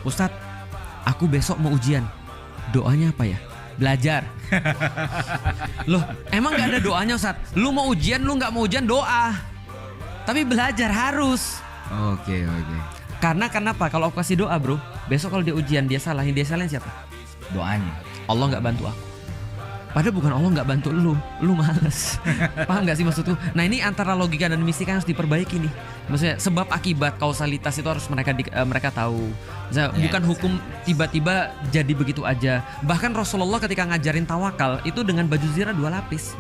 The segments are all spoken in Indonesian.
Ustadz, aku besok mau ujian. Doanya apa ya? Belajar. Loh, emang gak ada doanya Ustadz? Lu mau ujian, lu gak mau ujian doa. Tapi belajar harus. Oke. Karena kenapa? Kalau aku kasih doa bro, besok kalau dia ujian dia salahin siapa? Doanya. Allah gak bantu aku. Padahal bukan Allah gak bantu lu males. Paham gak sih maksudku? Nah ini antara logika dan mistika harus diperbaiki nih. Maksudnya sebab akibat kausalitas itu harus mereka tahu. Misalnya, bukan hukum tiba-tiba jadi begitu aja. Bahkan Rasulullah ketika ngajarin tawakal itu dengan baju zirah 2 lapis.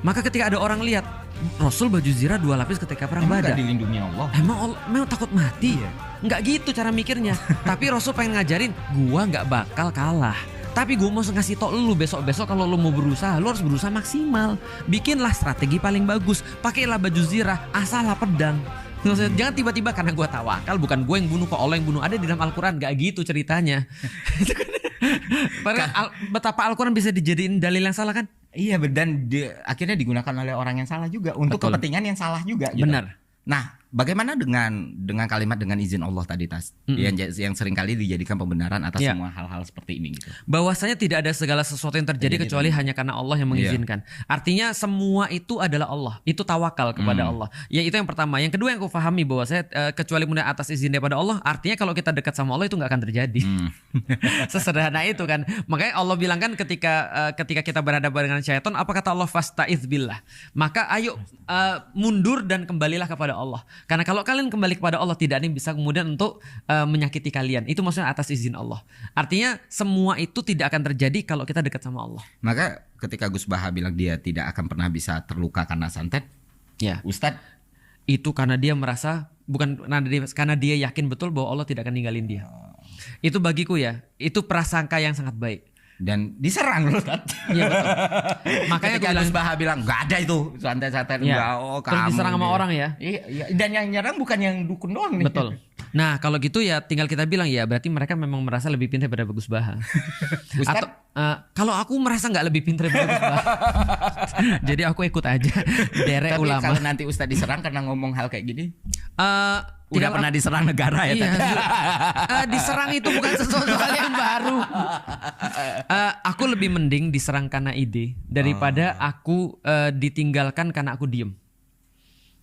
Maka ketika ada orang lihat Rasul baju zirah 2 lapis ketika perang Badar. Emang gak dilindungi Allah? Emang takut mati ya? Nggak gitu cara mikirnya. Tapi Rasul pengen ngajarin gua nggak bakal kalah. Tapi gue mau ngasih tau lu besok-besok kalau lu mau berusaha, lu harus berusaha maksimal. Bikinlah strategi paling bagus. Pakailah baju zirah, asahlah pedang. Jangan tiba-tiba karena gue tawakal, bukan gue yang bunuh kok Allah yang bunuh. Ada di dalam Al-Quran, gak gitu ceritanya. Betapa Al-Quran bisa dijadiin dalil yang salah kan? Iya, dan akhirnya digunakan oleh orang yang salah juga untuk kepentingan yang salah juga. Gitu. Benar. Nah, bagaimana dengan kalimat dengan izin Allah tadi Tas yang seringkali dijadikan pembenaran atas semua hal-hal seperti ini gitu. Bahwasanya tidak ada segala sesuatu yang terjadi kecuali hanya karena Allah yang mengizinkan. Artinya semua itu adalah Allah. Itu tawakal kepada Allah. Ya itu yang pertama. Yang kedua yang aku pahami bahwasanya kecuali kemudian atas izin daripada Allah, artinya kalau kita dekat sama Allah itu nggak akan terjadi. Sesederhana itu kan. Makanya Allah bilang kan ketika kita berhadapan dengan syaitan, apa kata Allah? Fasta'iz billah. Maka ayo mundur dan kembalilah kepada Allah. Karena kalau kalian kembali kepada Allah, tidak ada yang bisa kemudian untuk menyakiti kalian. Itu maksudnya atas izin Allah. Artinya semua itu tidak akan terjadi kalau kita dekat sama Allah. Maka ketika Gus Baha bilang dia tidak akan pernah bisa terluka karena santet, ya Ustadz, itu karena dia merasa, bukan karena dia yakin betul bahwa Allah tidak akan ninggalin dia. Itu bagiku ya, itu prasangka yang sangat baik. Dan diserang loh Ustaz. Iya betul. Makanya ketika Gus Baha bilang nggak ada itu santet-santet ya. Terus diserang sama orang ya. Iya. Dan yang nyerang bukan yang dukun doang nih. Betul. Nah kalau gitu ya tinggal kita bilang ya berarti mereka memang merasa lebih pintar daripada Gus Baha. Atau kalau aku merasa nggak lebih pintar daripada Gus Baha. Jadi aku ikut aja derek ulama. Tapi kalau nanti Ustadz diserang karena ngomong hal kayak gini, udah pernah aku, diserang negara ya? Iya, diserang itu bukan sesuatu hal yang baru. Aku lebih mending diserang karena ide daripada aku ditinggalkan karena aku diem.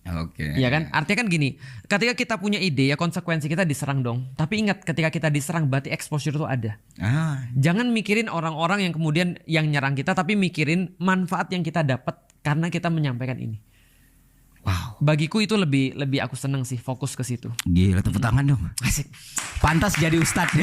Oke. Iya kan? Artinya kan gini, ketika kita punya ide ya konsekuensi kita diserang dong. Tapi ingat ketika kita diserang berarti exposure itu ada. Jangan mikirin orang-orang yang kemudian yang nyerang kita, tapi mikirin manfaat yang kita dapat karena kita menyampaikan ini. Wow. Bagiku itu lebih aku seneng sih fokus ke situ. Gila, tepuk tangan dong. Asik. Pantas jadi ustadz.